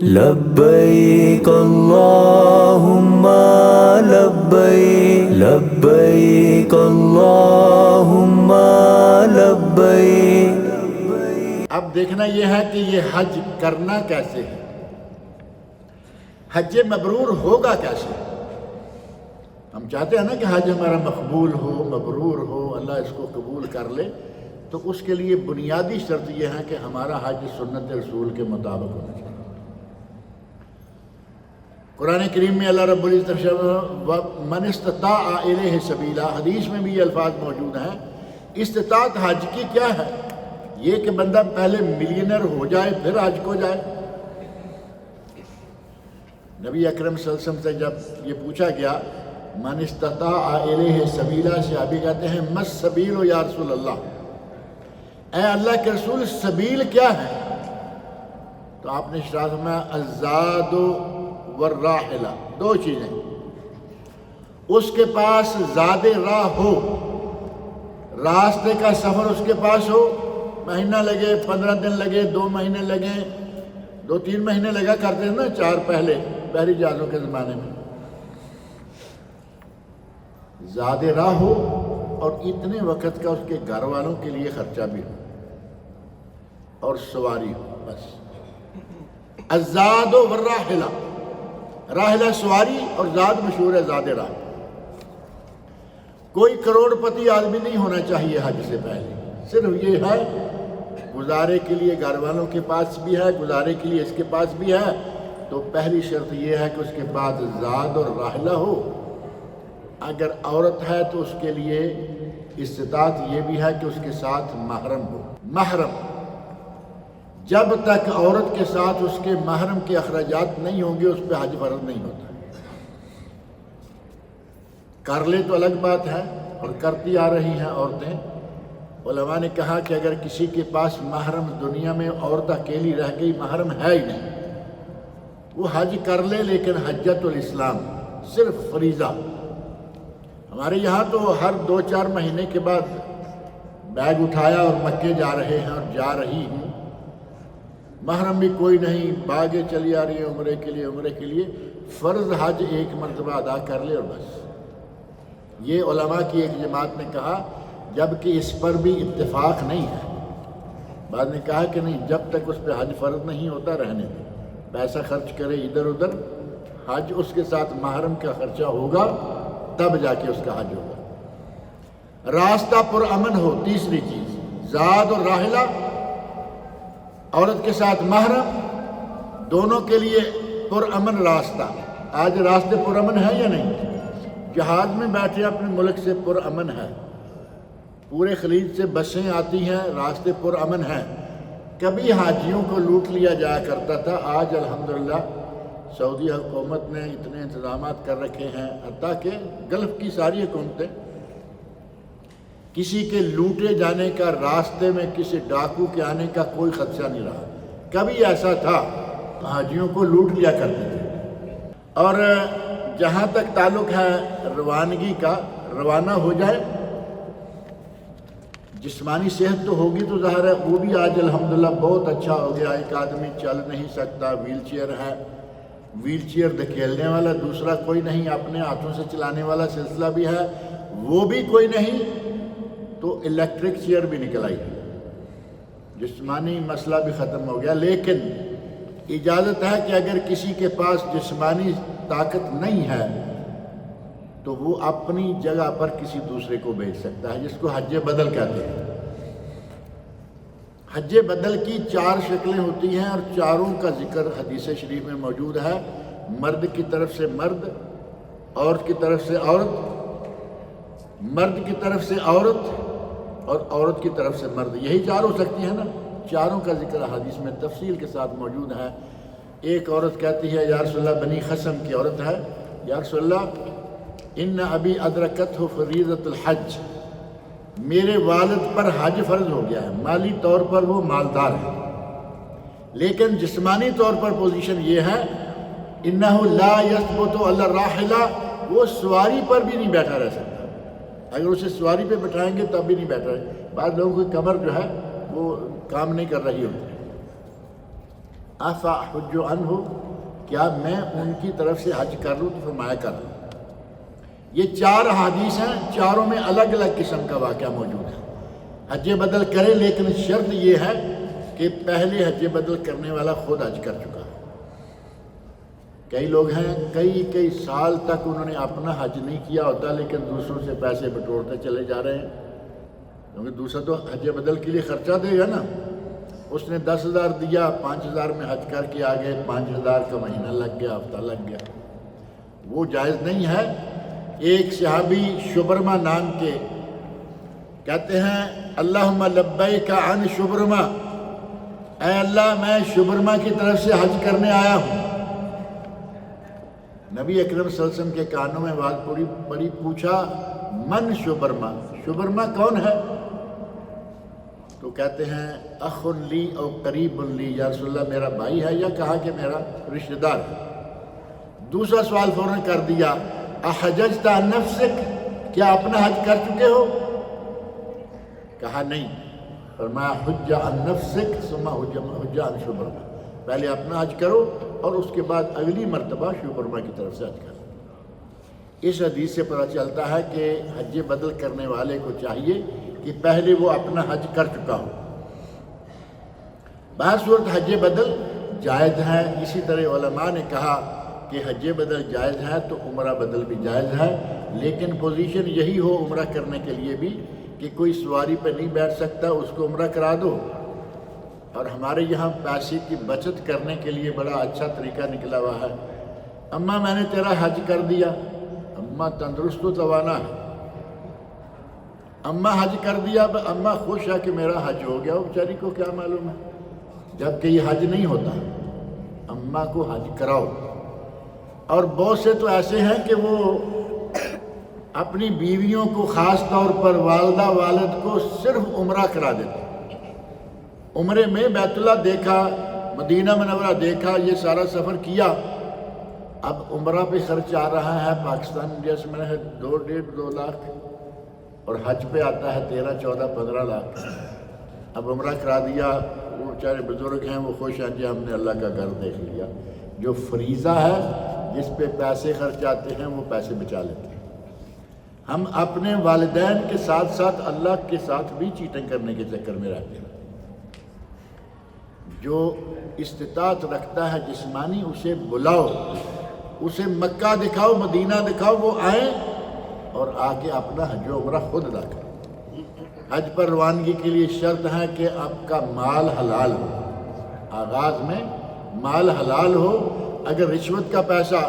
لبیک اللہم لبیک لبیک اللہم لبیک۔ اب دیکھنا یہ ہے کہ یہ حج کرنا کیسے ہے، حج مبرور ہوگا کیسے۔ ہم چاہتے ہیں نا کہ حج ہمارا مقبول ہو، مبرور ہو، اللہ اس کو قبول کر لے، تو اس کے لیے بنیادی شرط یہ ہے کہ ہمارا حج سنت رسول کے مطابق ہونا چاہیے۔ قرآن کریم میں اللہ رب العزت من استطاع الیہ سبیلا، حدیث میں بھی یہ الفاظ موجود ہیں۔ استطاعت حج کی کیا ہے؟ یہ کہ بندہ پہلے ملینر ہو جائے پھر حج کو جائے۔ نبی اکرم صلی اللہ علیہ وسلم سے جب یہ پوچھا گیا من استطاع الیہ سبیلا، صحابی کہتے ہیں مس سبیل یا رسول اللہ، اے اللہ کے رسول سبیل کیا ہے؟ تو آپ نے ارشاد فرمایا الزاد والراحلہ، دو چیزیں، اس کے پاس زاد راہ ہو، راستے کا سفر اس کے پاس ہو، مہینہ لگے، 15 دن لگے، 2 مہینے لگے، 2-3 مہینے لگا کرتے ہیں نا 4 بحری جہازوں کے زمانے میں، زاد راہ ہو اور اتنے وقت کا اس کے گھر والوں کے لیے خرچہ بھی ہو اور سواری ہو، بس۔ الزاد والراحلہ، راحلہ سواری اور زاد مشہور ہے زاد راہ۔ کوئی کروڑ پتی آدمی نہیں ہونا چاہیے حج سے پہلے، صرف یہ ہے گزارے کے لیے گھر والوں کے پاس بھی ہے، گزارے کے لیے اس کے پاس بھی ہے، تو پہلی شرط یہ ہے کہ اس کے پاس زاد اور راحلہ ہو۔ اگر عورت ہے تو اس کے لیے استطاعت یہ بھی ہے کہ اس کے ساتھ محرم ہو۔ محرم، جب تک عورت کے ساتھ اس کے محرم کے اخراجات نہیں ہوں گے اس پہ حج فرض نہیں ہوتا۔ کر لے تو الگ بات ہے، اور کرتی آ رہی ہیں عورتیں۔ علماء نے کہا کہ اگر کسی کے پاس محرم، دنیا میں عورت اکیلی رہ گئی، محرم ہے ہی نہیں، وہ حج کر لے، لیکن حجۃ الاسلام صرف فریضہ۔ ہمارے یہاں تو ہر 2-4 مہینے کے بعد بیگ اٹھایا اور مکے جا رہے ہیں اور جا رہی ہوں، محرم بھی کوئی نہیں، باغیں چلی آ رہی ہیں عمرے کے لیے، عمرے کے لیے فرض حج ایک مرتبہ ادا کر لے اور بس۔ یہ علماء کی ایک جماعت نے کہا، جبکہ اس پر بھی اتفاق نہیں ہے۔ بعد نے کہا کہ نہیں، جب تک اس پہ حج فرض نہیں ہوتا رہنے دیں، پیسہ خرچ کرے ادھر ادھر، حج اس کے ساتھ محرم کا خرچہ ہوگا تب جا کے اس کا حج ہوگا۔ راستہ پرامن ہو، تیسری چیز، زاد اور راحلہ، عورت کے ساتھ محرم، دونوں کے لیے پرامن راستہ۔ آج راستے پرامن ہے یا نہیں؟ جہاز میں بیٹھے اپنے ملک سے پرامن ہے، پورے خلیج سے بسیں آتی ہیں، راستے پرامن ہیں۔ کبھی حاجیوں کو لوٹ لیا جایا کرتا تھا، آج الحمدللہ سعودی حکومت نے اتنے انتظامات کر رکھے ہیں، حتیٰ کہ گلف کی ساری حکومتیں، کسی کے لوٹے جانے کا، راستے میں کسی ڈاکو کے آنے کا کوئی خدشہ نہیں رہا۔ کبھی ایسا تھا حاجیوں کو لوٹ لیا کرتے تھے۔ اور جہاں تک تعلق ہے روانگی کا، روانہ ہو جائے، جسمانی صحت تو ہوگی تو ظاہر ہے وہ بھی آج الحمدللہ بہت اچھا ہو گیا۔ ایک آدمی چل نہیں سکتا، ویل چیئر ہے، ویل چیئر دھکیلنے والا دوسرا کوئی نہیں، اپنے ہاتھوں سے چلانے والا سلسلہ بھی ہے، وہ بھی کوئی نہیں، تو الیکٹرک چیئر بھی نکل آئی، جسمانی مسئلہ بھی ختم ہو گیا۔ لیکن اجازت ہے کہ اگر کسی کے پاس جسمانی طاقت نہیں ہے تو وہ اپنی جگہ پر کسی دوسرے کو بھیج سکتا ہے، جس کو حج بدل کہتے ہیں۔ حج بدل کی 4 شکلیں ہوتی ہیں اور چاروں کا ذکر حدیث شریف میں موجود ہے۔ مرد کی طرف سے مرد، عورت کی طرف سے عورت، مرد کی طرف سے عورت اور عورت کی طرف سے مرد، یہی 4 ہو سکتی ہیں نا۔ چاروں کا ذکر حدیث میں تفصیل کے ساتھ موجود ہے۔ ایک عورت کہتی ہے یا رسول اللہ، بنی خصم کی عورت ہے، یا رسول اللہ ان ابی ادرکتہ فریضۃ الحج، میرے والد پر حج فرض ہو گیا ہے، مالی طور پر وہ مالدار ہے، لیکن جسمانی طور پر پوزیشن یہ ہے انہ لا یثبت علی الراحلہ، وہ سواری پر بھی نہیں بیٹھا رہ سکتا۔ اگر اسے سواری پہ بٹھائیں گے تب بھی نہیں بیٹھا رہے۔ بعض لوگوں کی کمر جو ہے وہ کام نہیں کر رہی ہوتی، افا حج عنہ، کیا میں ان کی طرف سے حج کر لوں؟ تو فرمایا کر لوں۔ یہ 4 احادیث ہیں، چاروں میں الگ الگ قسم کا واقعہ موجود ہے۔ حج بدل کرے، لیکن شرط یہ ہے کہ پہلے حج بدل کرنے والا خود حج کر چکا ہے۔ کئی لوگ ہیں کئی سال تک انہوں نے اپنا حج نہیں کیا ہوتا، لیکن دوسروں سے پیسے بٹورتے چلے جا رہے ہیں، کیونکہ دوسرا تو حج بدل کے لیے خرچہ دے گا نا۔ اس نے 10,000 دیا، 5,000 میں حج کر کے آ گئے، 5,000 کا مہینہ لگ گیا، ہفتہ لگ گیا، وہ جائز نہیں ہے۔ ایک صحابی شبرما نام کے کہتے ہیں اللہم لبیک عن شبرما، اے اللہ میں شبرما کی طرف سے حج کرنے آیا ہوں۔ نبی اکرم صلی اللہ علیہ وسلم کے کانوں میں آواز پڑی، پوچھا من شبرما، شبرما کون ہے؟ تو کہتے ہیں اخ لی او قریب لی، یا رسول اللہ میرا بھائی ہے، یا کہا کہ میرا رشتہ دار ہے۔ دوسرا سوال فوراً کر دیا، احججت عن نفسک، کیا اپنا حج کر چکے ہو؟ کہا نہیں۔ فرمایا حج عن نفسک ثم حج عن شبرما، پہلے اپنا حج کرو اور اس کے بعد اگلی مرتبہ شبرما کی طرف سے حج کرو۔ اس حدیث سے پتہ چلتا ہے کہ حج بدل کرنے والے کو چاہیے کہ پہلے وہ اپنا حج کر چکا ہو۔ بہر صورت حج بدل جائز ہے۔ اسی طرح علماء نے کہا کہ حج بدل جائز ہے تو عمرہ بدل بھی جائز ہے، لیکن پوزیشن یہی ہو عمرہ کرنے کے لیے بھی کہ کوئی سواری پہ نہیں بیٹھ سکتا، اس کو عمرہ کرا دو۔ اور ہمارے یہاں پیسے کی بچت کرنے کے لیے بڑا اچھا طریقہ نکلا ہوا ہے۔ اماں میں نے تیرا حج کر دیا، اماں تندرست و توانا ہے، اماں حج کر دیا، اماں خوش ہے کہ میرا حج ہو گیا، وہ بیچاری کو کیا معلوم ہے، جبکہ یہ حج نہیں ہوتا۔ اماں کو حج کراؤ۔ اور بہت سے تو ایسے ہیں کہ وہ اپنی بیویوں کو، خاص طور پر والدہ والد کو، صرف عمرہ کرا دیتے ہیں۔ عمرے میں بیت اللہ دیکھا، مدینہ منورہ دیکھا، یہ سارا سفر کیا، اب عمرہ پہ خرچ آ رہا ہے پاکستان جیسے میں ہے 2.5-2 لاکھ، اور حج پہ آتا ہے 13, 14, 15 لاکھ۔ اب عمرہ کرا دیا، وہ بیچارے بزرگ ہیں، وہ خوش ہیں جی ہم نے اللہ کا گھر دیکھ لیا۔ جو فریضہ ہے، جس پہ پیسے خرچ آتے ہیں، وہ پیسے بچا لیتے ہیں۔ ہم اپنے والدین کے ساتھ ساتھ اللہ کے ساتھ بھی چیٹنگ کرنے کے چکر میں رہتے ہیں۔ جو استطاعت رکھتا ہے جسمانی، اسے بلاؤ، اسے مکہ دکھاؤ، مدینہ دکھاؤ، وہ آئیں اور آ کے اپنا حج و عمرہ خود ادا کریں۔ حج پر روانگی کے لیے شرط ہے کہ آپ کا مال حلال ہو، آغاز میں مال حلال ہو۔ اگر رشوت کا پیسہ،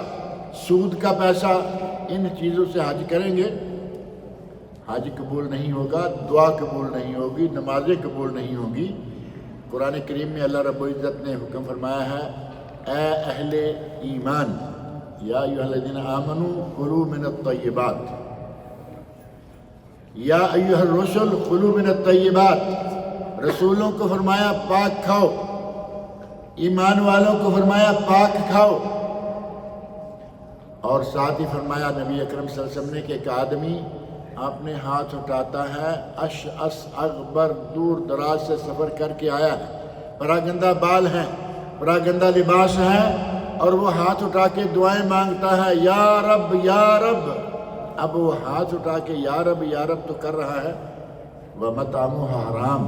سود کا پیسہ، ان چیزوں سے حج کریں گے، حج قبول نہیں ہوگا، دعا قبول نہیں ہوگی، نمازیں قبول نہیں ہوں گی۔ قرآن کریم میں اللہ رب العزت نے حکم فرمایا ہے، اے اہل ایمان، یا ایھا الذین آمنوا کلوا من الطیبات، یا ایھا الرسل کلوا من الطیبات، رسولوں کو فرمایا پاک کھاؤ، ایمان والوں کو فرمایا پاک کھاؤ۔ اور ساتھ ہی فرمایا نبی اکرم صلی اللہ علیہ وسلم نے کہ ایک آدمی اپنے ہاتھ اٹھاتا ہے، اشعث اغبر، دور دراز سے سفر کر کے آیا ہے، پراگندہ بال ہیں، پراگندہ لباس ہے، اور وہ ہاتھ اٹھا کے دعائیں مانگتا ہے، یا رب یا رب۔ اب وہ ہاتھ اٹھا کے یا رب تو کر رہا ہے، وَمَطْعَمُهُ حرام،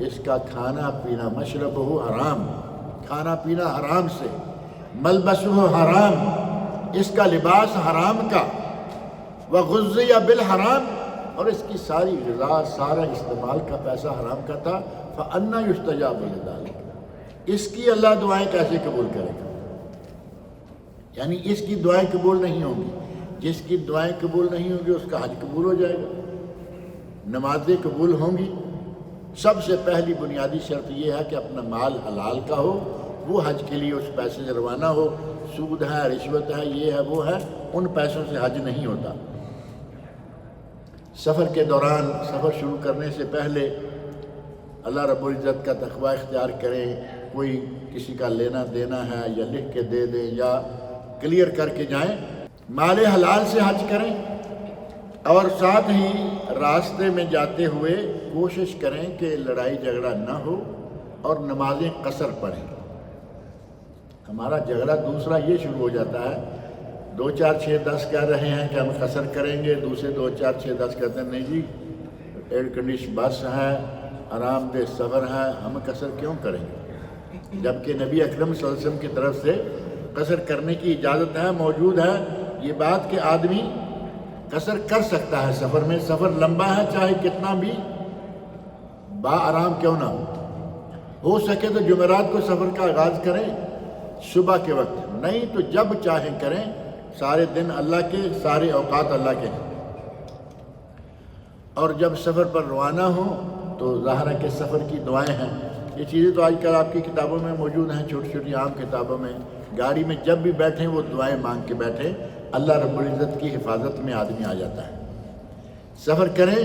اس کا کھانا پینا، مشربہ حرام، کھانا پینا حرام سے، ملبسہ حرام، اس کا لباس حرام کا، وغذی بالحرام، اور اس کی ساری غذا، سارا استعمال کا پیسہ حرام کا تھا، فأنیٰ یستجاب لذلک، اس کی اللہ دعائیں کیسے قبول کرے گا؟ یعنی اس کی دعائیں قبول نہیں ہوں گی۔ جس کی دعائیں قبول نہیں ہوں گی اس کا حج قبول ہو جائے گا، نمازیں قبول ہوں گی۔ سب سے پہلی بنیادی شرط یہ ہے کہ اپنا مال حلال کا ہو، وہ حج کے لیے اس پیسے سے روانہ ہو۔ سود ہے، رشوت ہے، یہ ہے، وہ ہے، ان پیسوں سے حج نہیں ہوتا۔ سفر کے دوران، سفر شروع کرنے سے پہلے اللہ رب العزت کا تقوی اختیار کریں۔ کوئی کسی کا لینا دینا ہے یا لکھ کے دے دیں یا کلیئر کر کے جائیں، مال حلال سے حج کریں، اور ساتھ ہی راستے میں جاتے ہوئے کوشش کریں کہ لڑائی جھگڑا نہ ہو اور نمازیں قصر پڑھیں۔ ہمارا جھگڑا دوسرا یہ شروع ہو جاتا ہے، 2 4 6 10 کہہ رہے ہیں کہ ہم قصر کریں گے، دوسرے 2 4 6 10 کہتے ہیں نہیں جی ایئر کنڈیشن بس ہے، آرام دہ سفر ہے، ہم قصر کیوں کریں گے؟ جبکہ نبی اکرم صلی اللہ علیہ وسلم کی طرف سے قصر کرنے کی اجازت ہے، موجود ہے یہ بات کہ آدمی قصر کر سکتا ہے سفر میں، سفر لمبا ہے چاہے کتنا بھی با آرام کیوں نہ ہو سکے تو جمعرات کو سفر کا آغاز کریں صبح کے وقت، نہیں تو جب چاہیں کریں، سارے دن اللہ کے، سارے اوقات اللہ کے ہیں۔ اور جب سفر پر روانہ ہوں تو ظاہر ہے کہ سفر کی دعائیں ہیں، یہ چیزیں تو آج کل آپ کی کتابوں میں موجود ہیں، چھوٹی چھوٹی عام کتابوں میں، گاڑی میں جب بھی بیٹھیں وہ دعائیں مانگ کے بیٹھیں، اللہ رب العزت کی حفاظت میں آدمی آ جاتا ہے۔ سفر کریں،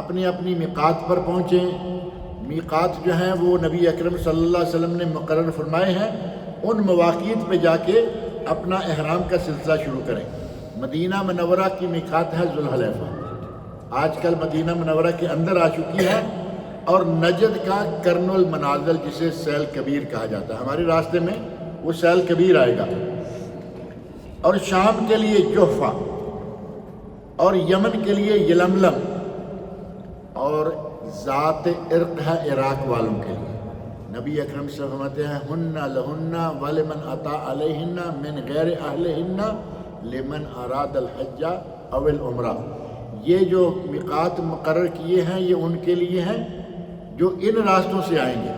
اپنی اپنی میقات پر پہنچیں، میقات جو ہیں وہ نبی اکرم صلی اللہ علیہ وسلم نے مقرر فرمائے ہیں، ان مواقیت پہ جا کے اپنا احرام کا سلسلہ شروع کریں۔ مدینہ منورہ کی میقات ہے ذوالحلیفہ، آج کل مدینہ منورہ کے اندر آ چکی ہے، اور نجد کا کرن المنازل جسے سیل کبیر کہا جاتا ہے، ہمارے راستے میں وہ سیل کبیر آئے گا، اور شام کے لیے جحفہ، اور یمن کے لیے یلملم، اور ذات عرق ہے عراق والوں کے لیے۔ نبی اکرم صلی اللہ علیہ وسلم فرماتے ہیں ہن لہن ولمن عطا علیہن من غیر اہلہن لمن اراد الحج او العمرہ، یہ جو میقات مقرر کیے ہیں یہ ان کے لیے ہیں جو ان راستوں سے آئیں گے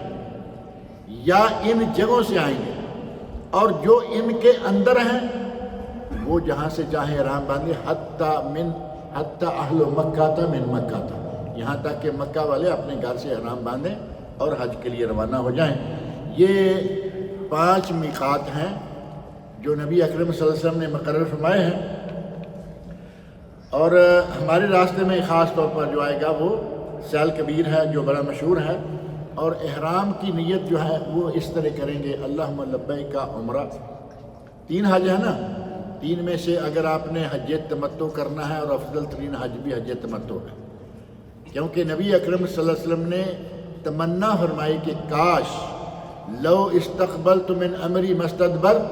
یا ان جگہوں سے آئیں گے، اور جو ان کے اندر ہیں وہ جہاں سے چاہیں احرام باندھے، حتی اہل مکہ تا من مکہ تا، یہاں تک کہ مکہ والے اپنے گھر سے احرام باندھیں اور حج کے لیے روانہ ہو جائیں۔ یہ 5 میقات ہیں جو نبی اکرم صلی اللہ علیہ وسلم نے مقرر فرمائے ہیں، اور ہمارے راستے میں خاص طور پر جو آئے گا وہ سیل کبیر ہے جو بڑا مشہور ہے، اور احرام کی نیت جو ہے وہ اس طرح کریں گے، اللہم لبیک عمرہ۔ 3 حج ہے نا، 3 میں سے اگر آپ نے حج تمتع کرنا ہے، اور افضل ترین حج بھی حج تمتع ہے، کیونکہ نبی اکرم صلی اللہ علیہ وسلم نے تمنا فرمائی کہ کاش لو استقبلت من امری مستدبرت،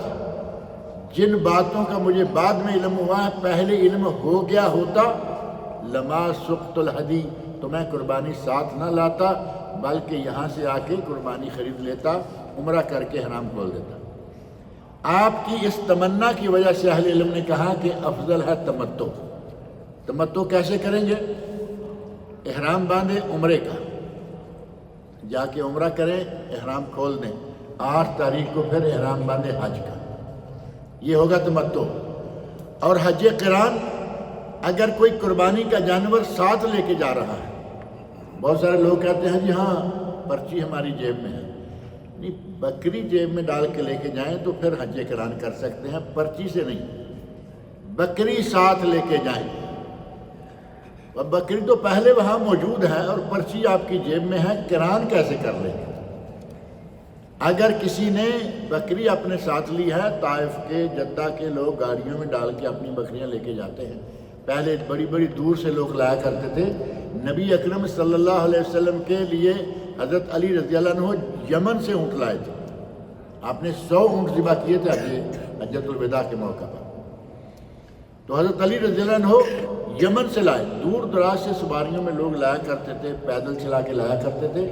جن باتوں کا مجھے بعد میں علم ہوا ہے پہلے علم ہو گیا ہوتا، لما سقت الہدی، تو میں قربانی ساتھ نہ لاتا بلکہ یہاں سے آ کے قربانی خرید لیتا، عمرہ کر کے حرام کھول دیتا۔ آپ کی اس تمنا کی وجہ سے اہل علم نے کہا کہ افضل ہے تمتع۔ تمتع کیسے کریں گے؟ احرام باندھیں عمرے کا، جا کے عمرہ کریں، احرام کھول دیں، 8 تاریخ کو پھر احرام باندھیں حج کا، یہ ہوگا تمتع۔ اور حج قران، اگر کوئی قربانی کا جانور ساتھ لے کے جا رہا ہے، بہت سارے لوگ کہتے ہیں جی ہاں پرچی ہماری جیب میں ہے، نہیں، بکری جیب میں ڈال کے لے کے جائیں تو پھر حج قران کر سکتے ہیں، پرچی سے نہیں، بکری ساتھ لے کے جائیں۔ اور بکری تو پہلے وہاں موجود ہے اور پرچی آپ کی جیب میں ہے، قران کیسے کر لیں گے؟ اگر کسی نے بکری اپنے ساتھ لی ہے، طائف کے جدہ کے لوگ گاڑیوں میں ڈال کے اپنی بکریاں لے کے جاتے ہیں، پہلے بڑی بڑی دور سے لوگ لایا کرتے تھے، نبی اکرم صلی اللہ علیہ وسلم کے لیے حضرت علی رضی اللہ عنہ یمن سے اونٹ لائے تھے، آپ نے 100 اونٹ ذبح کیے تھے حجۃ الوداع کے موقع پر، تو حضرت علی رضی اللہ عنہ یمن سے لائے، دور دراز سے سواریوں میں لوگ لایا کرتے تھے، پیدل چلا کے لایا کرتے تھے۔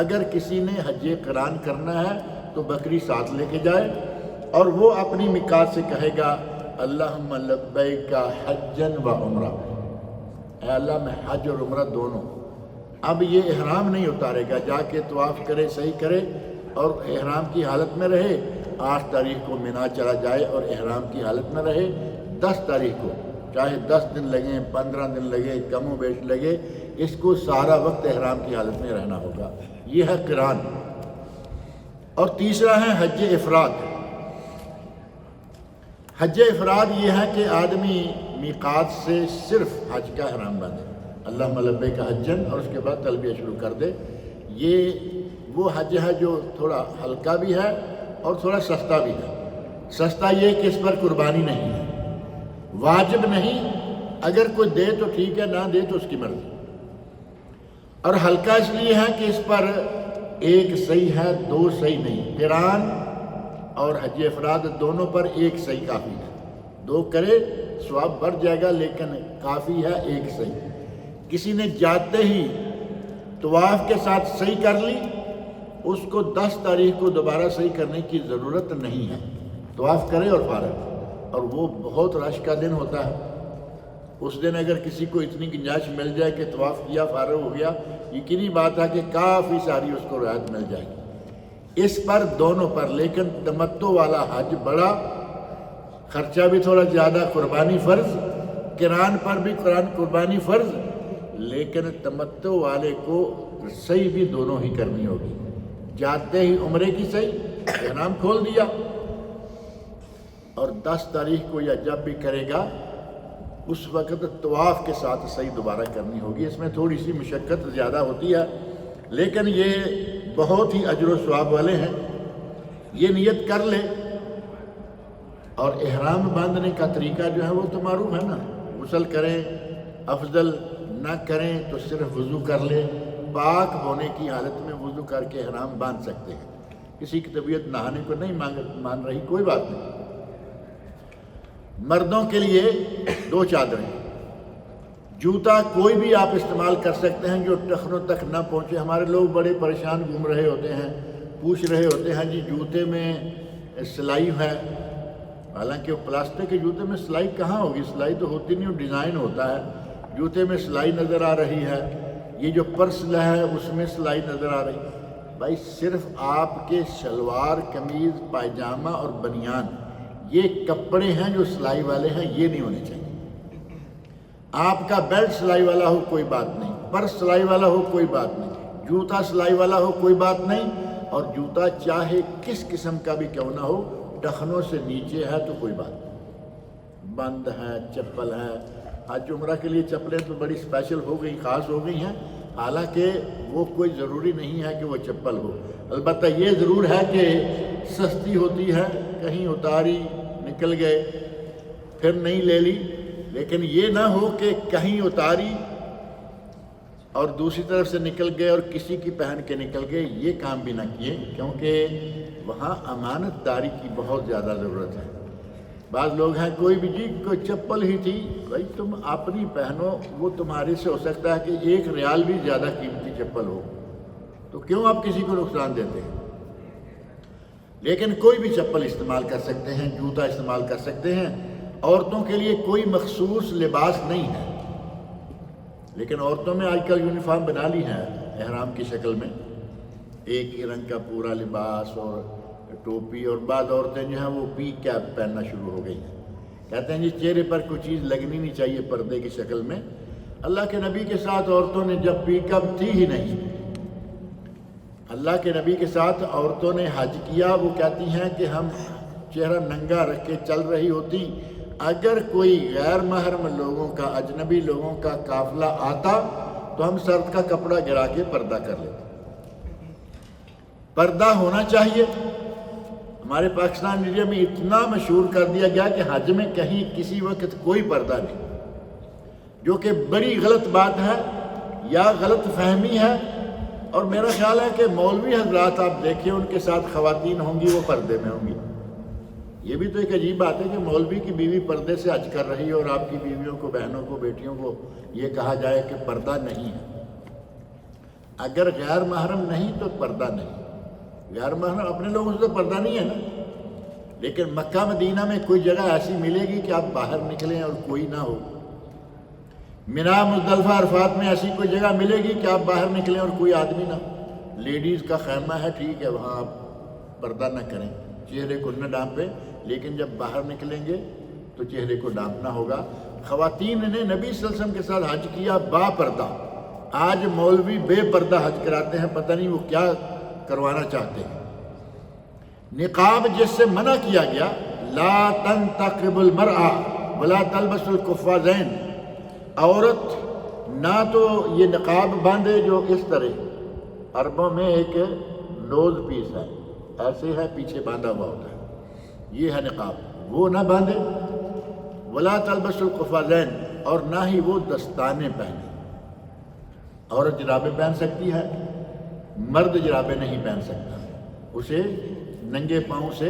اگر کسی نے حج قران کرنا ہے تو بکری ساتھ لے کے جائے، اور وہ اپنی میقات سے کہے گا اللہم لبیک حجا و عمرہ، اے اللہ میں حج اور عمرہ دونوں۔ اب یہ احرام نہیں اتارے گا، جا کے طواف کرے، صحیح کرے اور احرام کی حالت میں رہے، 8 تاریخ کو مینا چلا جائے اور احرام کی حالت میں رہے، 10 تاریخ کو چاہے 10 دن لگیں، 15 دن لگے، کم و بیش لگے، اس کو سارا وقت احرام کی حالت میں رہنا ہوگا، یہ ہے قران۔ اور تیسرا ہے حج افراد۔ حج افراد یہ ہے کہ آدمی میقات سے صرف حج کا احرام باندھے، اللہم لبیک حجن، اور اس کے بعد تلبیہ شروع کر دے۔ یہ وہ حج ہے جو تھوڑا ہلکا بھی ہے اور تھوڑا سستا بھی ہے۔ سستا یہ کہ اس پر قربانی نہیں ہے، واجب نہیں، اگر کوئی دے تو ٹھیک ہے، نہ دے تو اس کی مرضی۔ اور ہلکا اس لیے ہے کہ اس پر 1 صحیح ہے، 2 صحیح نہیں۔ قران اور حج افراد دونوں پر ایک صحیح کافی ہے. 2 کرے ثواب بڑھ جائے گا، لیکن کافی ہے ایک صحیح. کسی نے جاتے ہی طواف کے ساتھ صحیح کر لی، اس کو 10 تاریخ کو دوبارہ صحیح کرنے کی ضرورت نہیں ہے. طواف کرے اور فارغ. اور وہ بہت رش کا دن ہوتا ہے. اس دن اگر کسی کو اتنی گنجائش مل جائے کہ طواف کیا فارغ ہو گیا، یقینی بات ہے کہ کافی ساری اس کو رعایت مل جائے گی. اس پر دونوں پر. لیکن تمتع والا حج بڑا، خرچہ بھی تھوڑا زیادہ، قربانی فرض. قران پر بھی قربانی فرض، لیکن تمتع والے کو صحیح بھی دونوں ہی کرنی ہوگی. جاتے ہی عمرے کی صحیح، احرام کھول دیا، اور 10 تاریخ کو یا جب بھی کرے گا اس وقت طواف کے ساتھ صحیح دوبارہ کرنی ہوگی. اس میں تھوڑی سی مشقت زیادہ ہوتی ہے، لیکن یہ بہت ہی اجر و ثواب والے ہیں. یہ نیت کر لے. اور احرام باندھنے کا طریقہ جو ہے وہ تو معروف ہے نا. غسل کریں، افضل نہ کریں تو صرف وضو کر لے. پاک ہونے کی حالت میں وضو کر کے احرام باندھ سکتے ہیں. کسی کی طبیعت نہانے کو نہیں مان رہی، کوئی بات نہیں. مردوں کے لیے 2 چادریں. جوتا کوئی بھی آپ استعمال کر سکتے ہیں جو ٹخنوں تک نہ پہنچے. ہمارے لوگ بڑے پریشان گھوم رہے ہوتے ہیں، پوچھ رہے ہوتے ہیں جی جوتے میں سلائی ہے. حالانکہ وہ پلاسٹک کے جوتے میں سلائی کہاں ہوگی؟ سلائی تو ہوتی نہیں، وہ ڈیزائن ہوتا ہے. جوتے میں سلائی نظر آ رہی ہے. یہ جو پرس ہے اس میں سلائی نظر آ رہی ہے. بھائی صرف آپ کے شلوار قمیض پائجامہ اور بنیان یہ کپڑے ہیں جو سلائی والے ہیں، یہ نہیں ہونے چاہیے. آپ کا بیلٹ سلائی والا ہو کوئی بات نہیں، پرس سلائی والا ہو کوئی بات نہیں، جوتا سلائی والا ہو کوئی بات نہیں. اور جوتا چاہے کس قسم کا بھی کیوں نہ ہو، ٹخنوں سے نیچے ہے تو کوئی بات نہیں. بند ہے، چپل ہے. حج عمرہ کے لیے چپلیں تو بڑی اسپیشل ہو گئی، خاص ہو گئی ہیں. حالانکہ وہ کوئی ضروری نہیں ہے کہ وہ چپل ہو. البتہ یہ ضرور ہے کہ سستی ہوتی ہے، کہیں اتاری نکل گئے پھر نہیں لے لی. لیکن یہ نہ ہو کہ کہیں اتاری اور دوسری طرف سے نکل گئے اور کسی کی پہن کے نکل گئے. یہ کام بھی نہ کیے، کیونکہ وہاں امانت داری کی بہت زیادہ ضرورت ہے. بعض لوگ ہیں کوئی بھی جی کوئی چپل ہی تھی، بھائی تم اپنی پہنو، وہ تمہارے سے ہو سکتا ہے کہ 1 ریال بھی زیادہ قیمتی چپل ہو، تو کیوں آپ کسی کو نقصان دیتے ہیں؟ لیکن کوئی بھی چپل استعمال کر سکتے ہیں، جوتا استعمال کر سکتے ہیں. عورتوں کے لیے کوئی مخصوص لباس نہیں ہے. لیکن عورتوں میں آج کل یونیفارم بنا لی ہے احرام کی شکل میں، ایک ہی رنگ کا پورا لباس اور ٹوپی. اور بعض عورتیں جو ہیں وہ پی کیپ پہننا شروع ہو گئی ہیں. کہتے ہیں جی چہرے پر کوئی چیز لگنی نہیں چاہیے پردے کی شکل میں. اللہ کے نبی کے ساتھ عورتوں نے جب پی کیپ تھی ہی نہیں. اللہ کے نبی کے ساتھ عورتوں نے حج کیا، وہ کہتی ہیں کہ ہم چہرہ ننگا رکھ کے چل رہی ہوتی. اگر کوئی غیر محرم لوگوں کا، اجنبی لوگوں کا قافلہ آتا تو ہم سرد کا کپڑا گرا کے پردہ کر لیتے. پردہ ہونا چاہیے. ہمارے پاکستان انڈیا میں اتنا مشہور کر دیا گیا کہ حج میں کہیں کسی وقت کوئی پردہ نہیں، جو کہ بڑی غلط بات ہے یا غلط فہمی ہے. اور میرا خیال ہے کہ مولوی حضرات آپ دیکھیں ان کے ساتھ خواتین ہوں گی وہ پردے میں ہوں گی. یہ بھی تو ایک عجیب بات ہے کہ مولوی کی بیوی پردے سے حج کر رہی ہے اور آپ کی بیویوں کو، بہنوں کو، بیٹیوں کو یہ کہا جائے کہ پردہ نہیں ہے. اگر غیر محرم نہیں تو پردہ نہیں. غیر محرم اپنے لوگوں سے تو پردہ نہیں ہے نا. لیکن مکہ مدینہ میں کوئی جگہ ایسی ملے گی کہ آپ باہر نکلیں اور کوئی نہ ہو. مینا، مزدلفہ، عرفات میں ایسی کوئی جگہ ملے گی کہ آپ باہر نکلیں اور کوئی آدمی نہ ہو. لیڈیز کا خیمہ ہے، ٹھیک ہے، وہاں آپ پردہ نہ کریں، چہرے کو نہ ڈانپیں. لیکن جب باہر نکلیں گے تو چہرے کو ڈانپنا ہوگا. خواتین نے نبی صلی اللہ علیہ وسلم کے ساتھ حج کیا با پردہ. آج مولوی بے پردہ حج کراتے ہیں، پتہ نہیں وہ کیا کروانا چاہتے ہیں. نقاب جس سے منع کیا گیا، لا تنتقب المرأة ولا تلبس القفازین. عورت نہ تو یہ نقاب باندھے جو اس طرح عربوں میں ایک نوز پیس ہے، ایسے ہے پیچھے باندھا ہوا ہوتا ہے، یہ ہے نقاب، وہ نہ باندھے. ولا تلبس القفازین، اور نہ ہی وہ دستانے پہنے. عورت جرابیں پہن سکتی ہے، مرد جرابیں نہیں پہن سکتا. اسے ننگے پاؤں سے